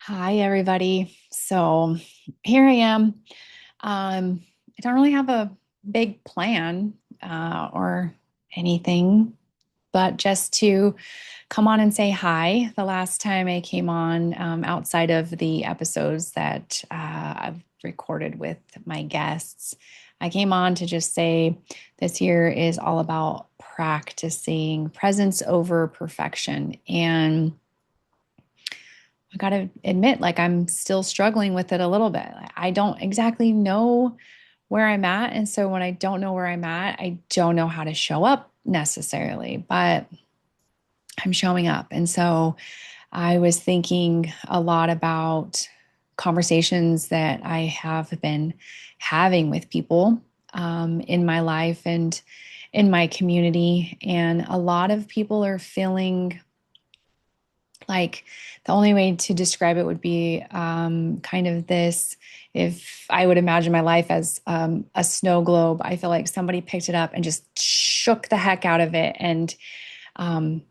Hi, everybody. So here I am. I don't really have a big plan or anything, but just to come on and say hi. The last time I came on, outside of the episodes that I've recorded with my guests, I came on to just say this year is all about practicing presence over perfection. And I got to admit, like, I'm still struggling with it a little bit. I don't exactly know where I'm at. And so when I don't know where I'm at, I don't know how to show up necessarily, but I'm showing up. And so I was thinking a lot about conversations that I have been having with people in my life and in my community. And a lot of people are feeling like the only way to describe it would be kind of this. If I would imagine my life as a snow globe, I feel like somebody picked it up and just shook the heck out of it. And um,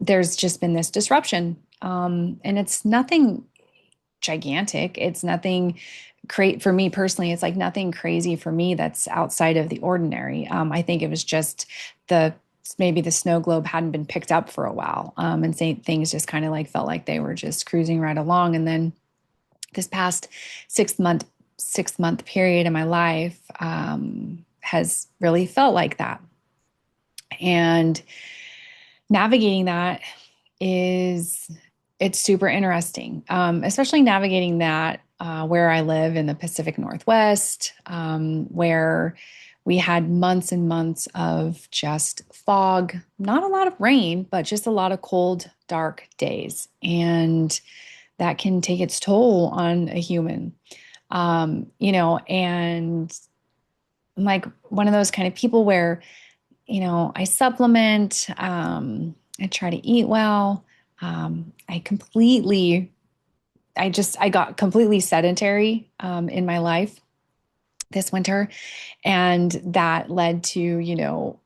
there's just been this disruption. And it's nothing gigantic. It's nothing great for me personally. It's like nothing crazy for me that's outside of the ordinary. I think it was just the maybe the snow globe hadn't been picked up for a while, and things just kind of like felt like they were just cruising right along. And then this past 6 month period in my life has really felt like that, and navigating that is it's super interesting, especially navigating that where I live in the Pacific Northwest, where we had months and months of just fog, not a lot of rain, but just a lot of cold, dark days. And that can take its toll on a human, and I'm like one of those kind of people where I supplement, I try to eat well. I got completely sedentary in my life this winter. And that led to,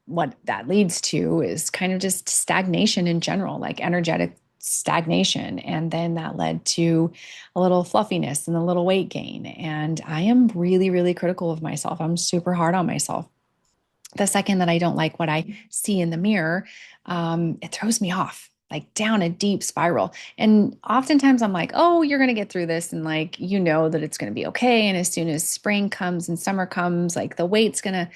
what that leads to is kind of just stagnation in general, like energetic stagnation. And then that led to a little fluffiness and a little weight gain. And I am really, really critical of myself. I'm super hard on myself. The second that I don't like what I see in the mirror, it throws me off, like down a deep spiral. And oftentimes I'm like, oh, you're going to get through this. And like, that it's going to be okay. And as soon as spring comes and summer comes, like the weight's going to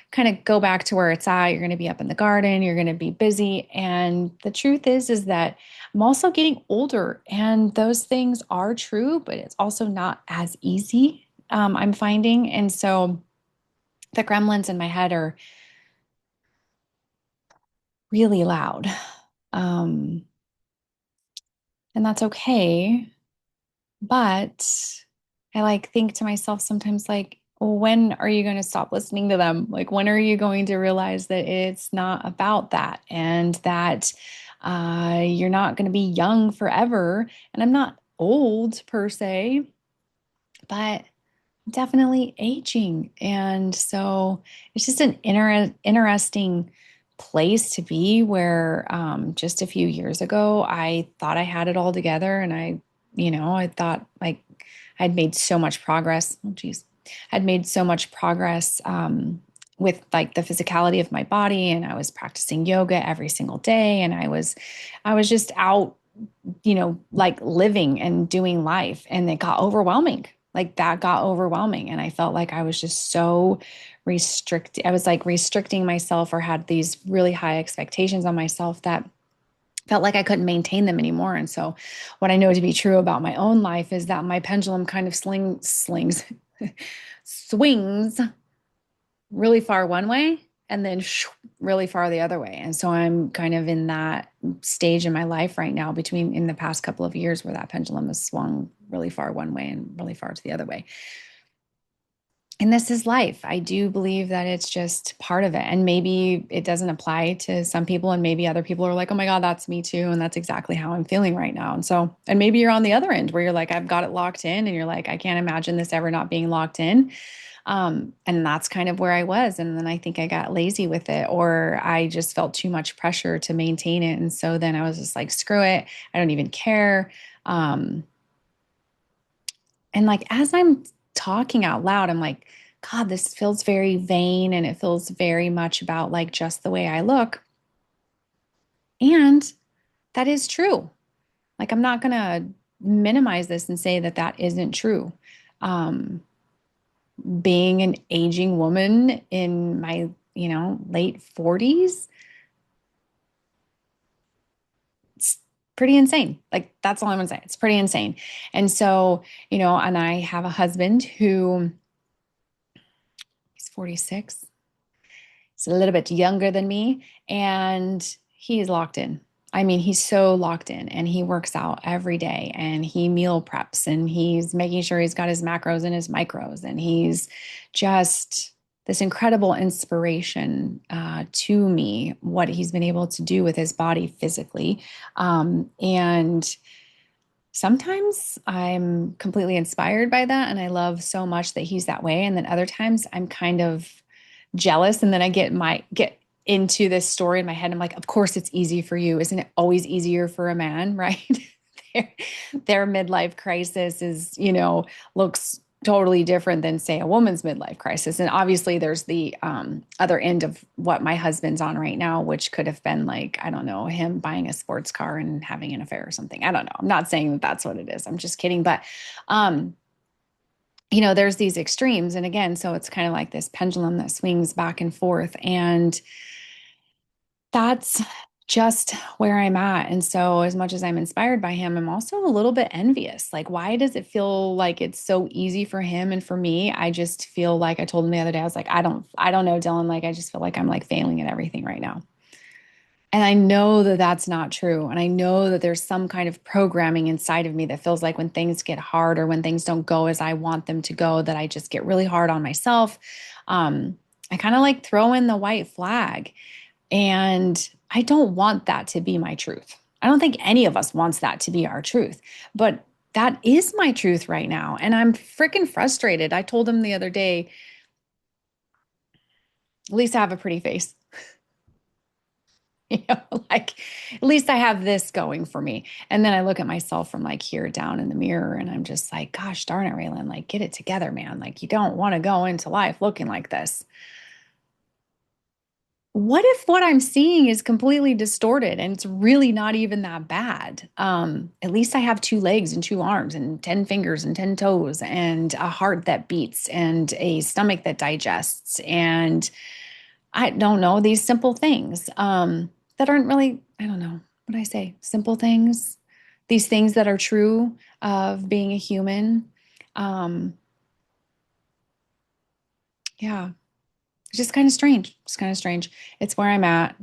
kind of go back to where it's at. You're going to be up in the garden, you're going to be busy. And the truth is that I'm also getting older, and those things are true, but it's also not as easy, I'm finding. And so the gremlins in my head are really loud. Um, and that's okay. But I like think to myself sometimes, like, when are you going to stop listening to them? Like, when are you going to realize that it's not about that, and that you're not going to be young forever? And I'm not old per se, but definitely aging. And so it's just an interesting place to be where just a few years ago, I thought I had it all together. And I thought like I'd made so much progress. Oh, geez. I'd made so much progress with like the physicality of my body. And I was practicing yoga every single day. And I was just out, like living and doing life. And it got overwhelming. Like that got overwhelming. And I felt like I was just so restricted. I was like restricting myself, or had these really high expectations on myself that felt like I couldn't maintain them anymore. And so what I know to be true about my own life is that my pendulum kind of slings, swings really far one way, and then really far the other way. And so I'm kind of in that stage in my life right now, between in the past couple of years, where that pendulum has swung really far one way and really far to the other way. And this is life. I do believe that it's just part of it. And maybe it doesn't apply to some people, and maybe other people are like, oh my God, that's me too. And that's exactly how I'm feeling right now. And so, and maybe you're on the other end where you're like, I've got it locked in, and you're like, I can't imagine this ever not being locked in. And that's kind of where I was. And then I think I got lazy with it, or I just felt too much pressure to maintain it. And so then I was just like, screw it. I don't even care. Um, and like as I'm talking out loud, I'm like, God, this feels very vain and it feels very much about like just the way I look. And that is true. Like, I'm not going to minimize this and say that that isn't true. Um, Being an aging woman in my, late 40s, it's pretty insane. Like, that's all I'm going to say. It's pretty insane. And so, and I have a husband who he's 46. He's a little bit younger than me, and he's locked in. I mean, he's so locked in and he works out every day and he meal preps and he's making sure he's got his macros and his micros. And he's just this incredible inspiration to me, what he's been able to do with his body physically. And sometimes I'm completely inspired by that. And I love so much that he's that way. And then other times I'm kind of jealous, and then I get into this story in my head. I'm like, of course it's easy for you. Isn't it always easier for a man, right? their, their midlife crisis is, looks totally different than say a woman's midlife crisis. And obviously there's the other end of what my husband's on right now, which could have been like, I don't know, him buying a sports car and having an affair or something. I don't know. I'm not saying that that's what it is. I'm just kidding. But um, there's these extremes. And again, so it's kind of like this pendulum that swings back and forth. And that's just where I'm at. And so, as much as I'm inspired by him, I'm also a little bit envious. Like, why does it feel like it's so easy for him and for me? I just feel like I told him the other day, I was like, I don't know, Dylan. Like, I just feel like I'm like failing at everything right now. And I know that that's not true. And I know that there's some kind of programming inside of me that feels like when things get hard or when things don't go as I want them to go, that I just get really hard on myself. I kind of like throw in the white flag. And I don't want that to be my truth. I don't think any of us wants that to be our truth. But that is my truth right now. And I'm freaking frustrated. I told him the other day, at least I have a pretty face. Like at least I have this going for me. And then I look at myself from like here down in the mirror and I'm just like, gosh darn it, Raylan, like get it together, man. Like you don't want to go into life looking like this. What if what I'm seeing is completely distorted and it's really not even that bad? At least I have two legs and two arms and 10 fingers and 10 toes and a heart that beats and a stomach that digests and I don't know, these simple things that aren't really, I don't know, what do I say? Simple things, these things that are true of being a human. Um, yeah, it's just kind of strange. It's kind of strange. It's where I'm at.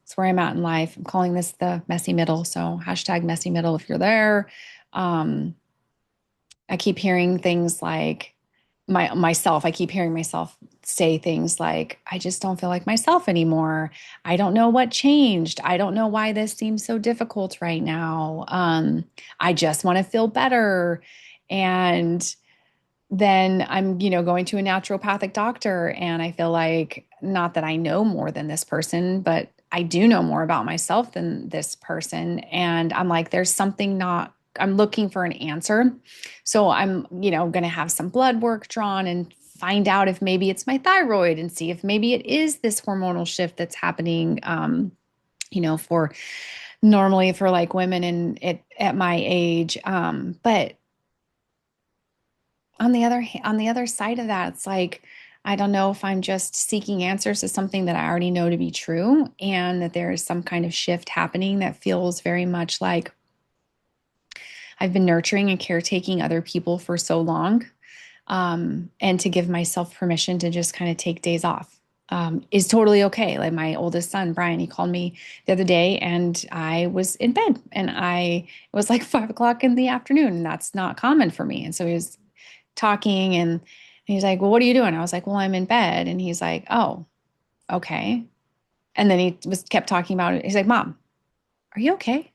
It's where I'm at in life. I'm calling this the messy middle. So hashtag messy middle if you're there. Um, I keep hearing things like I keep hearing myself say things like, I just don't feel like myself anymore. I don't know what changed. I don't know why this seems so difficult right now. I just want to feel better. And then I'm, going to a naturopathic doctor and I feel like not that I know more than this person, but I do know more about myself than this person. And I'm like, there's something not, I'm looking for an answer. So I'm, going to have some blood work drawn and find out if maybe it's my thyroid and see if maybe it is this hormonal shift that's happening, for normally for like women in it at my age. But on the other side of that, it's like I don't know if I'm just seeking answers to something that I already know to be true, and that there is some kind of shift happening that feels very much like I've been nurturing and caretaking other people for so long, and to give myself permission to just kind of take days off. Is totally okay. Like my oldest son, Brian, he called me the other day and I was in bed and it was like 5 o'clock in the afternoon. And that's not common for me. And so he was talking and he's like, well, what are you doing? I was like, well, I'm in bed. And he's like, oh, okay. And then he was kept talking about it. He's like, Mom, are you okay?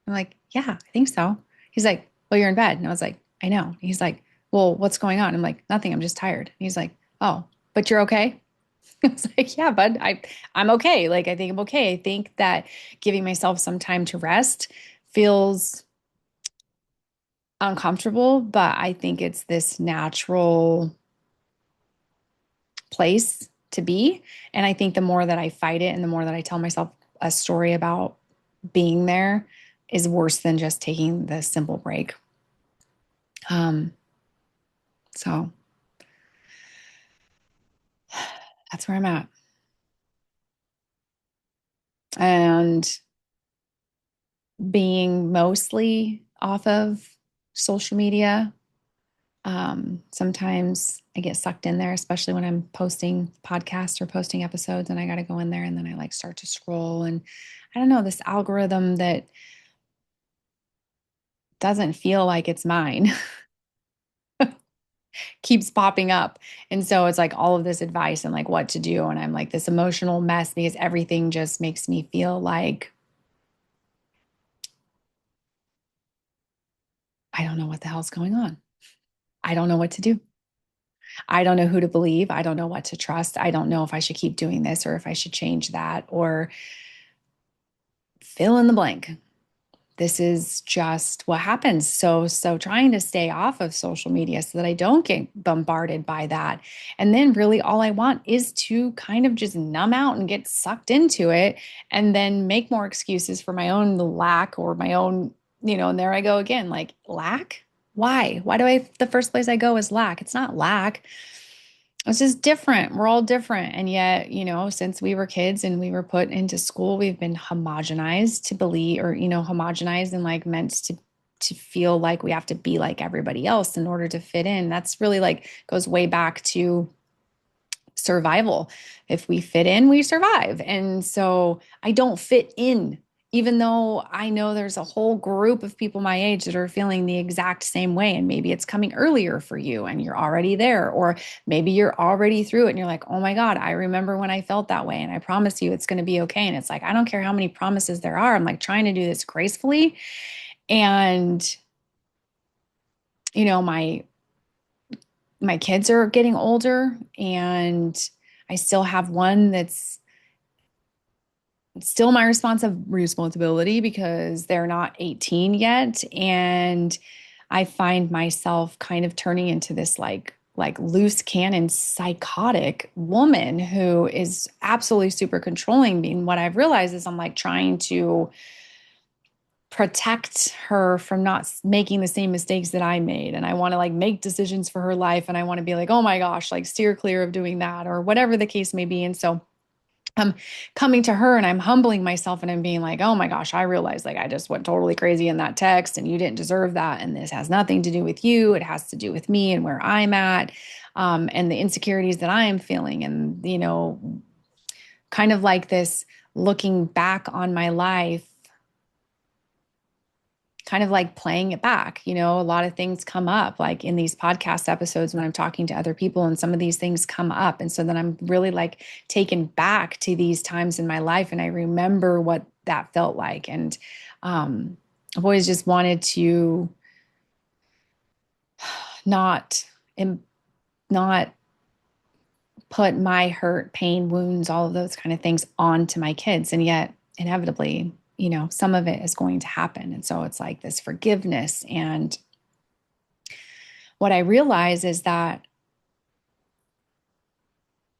I'm like, yeah, I think so. He's like, well, you're in bed. And I was like, I know. He's like, well, what's going on? I'm like, nothing. I'm just tired. And he's like, oh, but you're okay. I was like, yeah, bud, I'm okay. Like, I think I'm okay. I think that giving myself some time to rest feels uncomfortable, but I think it's this natural place to be. And I think the more that I fight it and the more that I tell myself a story about being there is worse than just taking the simple break. Um, so that's where I'm at. And being mostly off of social media, sometimes I get sucked in there, especially when I'm posting podcasts or posting episodes, and I got to go in there and then I like start to scroll. And I don't know, this algorithm that doesn't feel like it's mine keeps popping up. And so it's like all of this advice and like what to do. And I'm like this emotional mess because everything just makes me feel like I don't know what the hell's going on. I don't know what to do. I don't know who to believe. I don't know what to trust. I don't know if I should keep doing this or if I should change that or fill in the blank. This is just what happens. So trying to stay off of social media so that I don't get bombarded by that. And then really all I want is to kind of just numb out and get sucked into it and then make more excuses for my own lack or my own, and there I go again, like lack? Why? Why do the first place I go is lack? It's not lack. It's just different. We're all different. And yet, since we were kids and we were put into school, we've been homogenized to believe, or, homogenized and like meant to feel like we have to be like everybody else in order to fit in. That's really like goes way back to survival. If we fit in, we survive. And so I don't fit in, even though I know there's a whole group of people my age that are feeling the exact same way. And maybe it's coming earlier for you and you're already there, or maybe you're already through it and you're like, oh my God, I remember when I felt that way. And I promise you it's going to be okay. And it's like, I don't care how many promises there are. I'm like trying to do this gracefully. And, my kids are getting older and I still have one that's still my responsibility because they're not 18 yet. And I find myself kind of turning into this like loose cannon psychotic woman who is absolutely super controlling. And what I've realized is I'm like trying to protect her from not making the same mistakes that I made. And I want to like make decisions for her life. And I want to be like, oh my gosh, like steer clear of doing that or whatever the case may be. And so I'm coming to her and I'm humbling myself and I'm being like, oh my gosh, I realized like I just went totally crazy in that text and you didn't deserve that. And this has nothing to do with you. It has to do with me and where I'm at, and the insecurities that I am feeling. And, kind of like this looking back on my life, kind of like playing it back. A lot of things come up like in these podcast episodes when I'm talking to other people, and some of these things come up. And so then I'm really like taken back to these times in my life and I remember what that felt like. And I've always just wanted to not, not put my hurt, pain, wounds, all of those kind of things onto my kids. And yet, inevitably, some of it is going to happen. And so it's like this forgiveness. And what I realize is that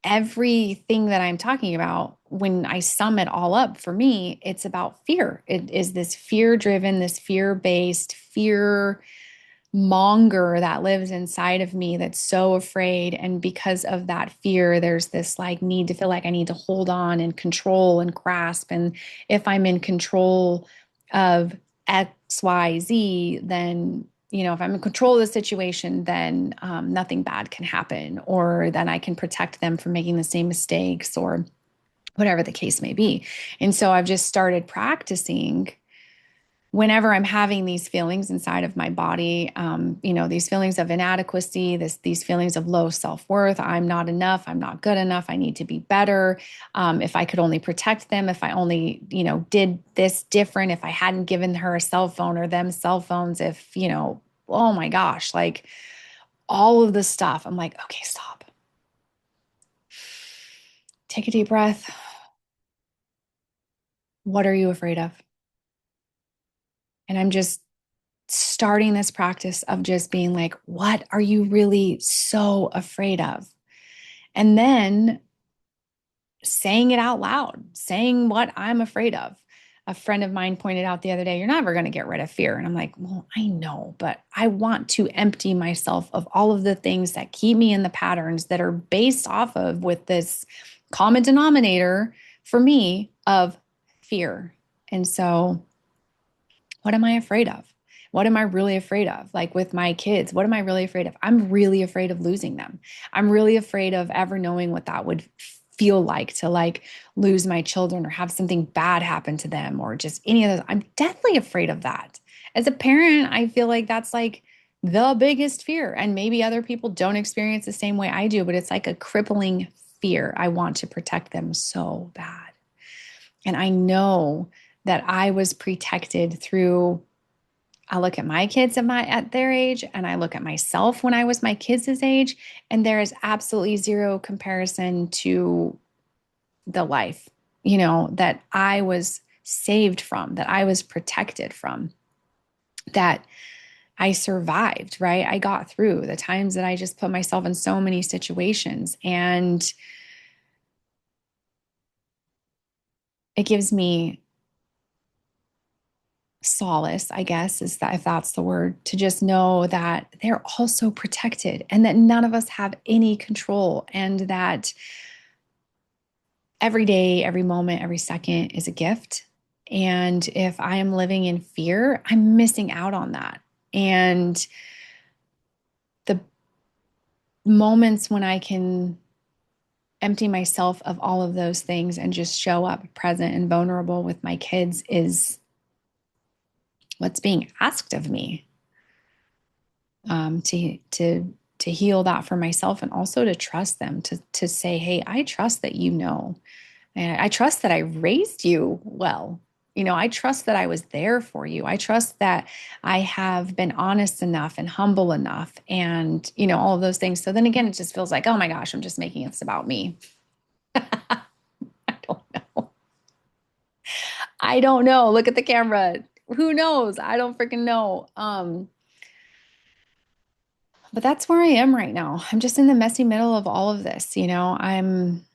everything that I'm talking about, when I sum it all up for me, it's about fear. It is this fear driven, this fear based, fear monger that lives inside of me that's so afraid. And because of that fear, there's this like need to feel like I need to hold on and control and grasp. And if I'm in control of XYZ, then, if I'm in control of the situation, then nothing bad can happen, or then I can protect them from making the same mistakes or whatever the case may be. And so I've just started practicing whenever I'm having these feelings inside of my body, these feelings of inadequacy, these feelings of low self-worth, I'm not enough, I'm not good enough, I need to be better. If I could only protect them, if I only, did this different, if I hadn't given her a cell phone or them cell phones, if, oh my gosh, like all of the stuff, I'm like, okay, stop. Take a deep breath. What are you afraid of? And I'm just starting this practice of just being like, what are you really so afraid of? And then saying it out loud, saying what I'm afraid of. A friend of mine pointed out the other day, you're never going to get rid of fear. And I'm like, well, I know, but I want to empty myself of all of the things that keep me in the patterns that are based off of with this common denominator for me of fear. And so, what am I afraid of? What am I really afraid of? Like with my kids, what am I really afraid of? I'm really afraid of losing them. I'm really afraid of ever knowing what that would feel like to like lose my children or have something bad happen to them or just any of those. I'm deathly afraid of that. As a parent, I feel like that's like the biggest fear. And maybe other people don't experience the same way I do, but it's like a crippling fear. I want to protect them so bad. And I know that I was protected through. I look at my kids at their age and I look at myself when I was my kids' age, and there is absolutely zero comparison to the life, that I was saved from, that I was protected from, that I survived, right? I got through the times that I just put myself in so many situations, and it gives me solace, I guess, is that if that's the word, to just know that they're also protected and that none of us have any control, and that every day, every moment, every second is a gift. And if I am living in fear, I'm missing out on that. And the moments when I can empty myself of all of those things and just show up present and vulnerable with my kids is what's being asked of me, to heal that for myself, and also to trust them, to say, hey, I trust that and I trust that I raised you well. I trust that I was there for you. I trust that I have been honest enough and humble enough, and all of those things. So then again, it just feels like, oh my gosh, I'm just making this about me. I don't know. I don't know. Look at the camera. Who knows? I don't freaking know. But that's where I am right now. I'm just in the messy middle of all of this. I'm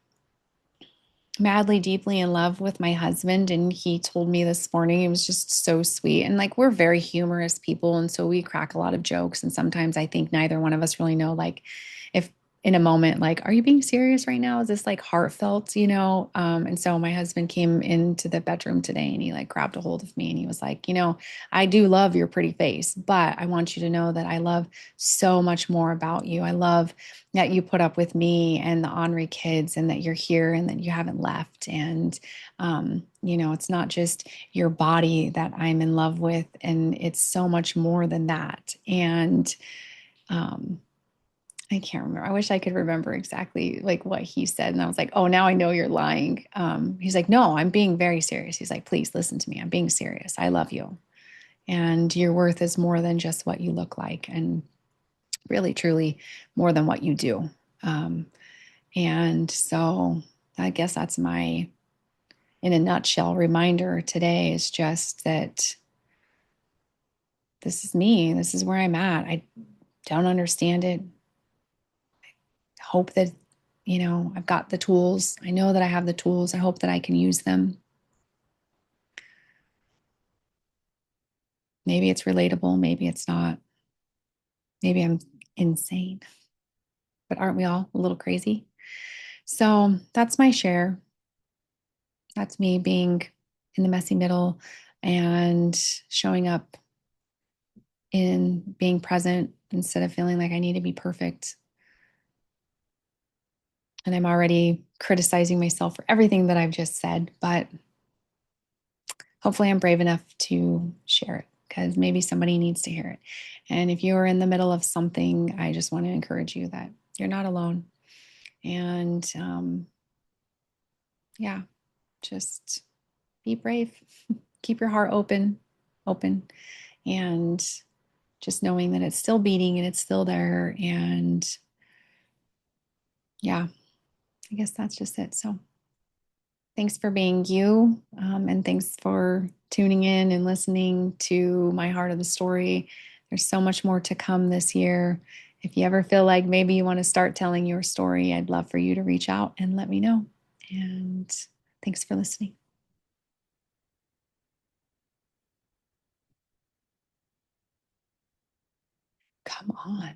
madly, deeply in love with my husband. And he told me this morning, it was just so sweet. And like, we're very humorous people. And so we crack a lot of jokes. And sometimes I think neither one of us really know, like, if in a moment, like, are you being serious right now? Is this like heartfelt, And so my husband came into the bedroom today and he like grabbed a hold of me and he was like, I do love your pretty face, but I want you to know that I love so much more about you. I love that you put up with me and the Henri kids, and that you're here and that you haven't left. And, it's not just your body that I'm in love with, and it's so much more than that. And um, I can't remember. I wish I could remember exactly like what he said. And I was like, oh, now I know you're lying. He's like, no, I'm being very serious. He's like, please listen to me. I'm being serious. I love you. And your worth is more than just what you look like. And really, truly more than what you do. Um, and so I guess that's my, in a nutshell, reminder today is just that this is me. This is where I'm at. I don't understand it. Hope that, I've got the tools. I know that I have the tools. I hope that I can use them. Maybe it's relatable. Maybe it's not. Maybe I'm insane, but aren't we all a little crazy? So that's my share. That's me being in the messy middle and showing up in being present instead of feeling like I need to be perfect. And I'm already criticizing myself for everything that I've just said, but hopefully I'm brave enough to share it because maybe somebody needs to hear it. And if you are in the middle of something, I just want to encourage you that you're not alone. And yeah, just be brave. Keep your heart open, and just knowing that it's still beating and it's still there. And yeah, I guess that's just it. So thanks for being you. And thanks for tuning in and listening to my heart of the story. There's so much more to come this year. If you ever feel like maybe you want to start telling your story, I'd love for you to reach out and let me know. And thanks for listening. Come on.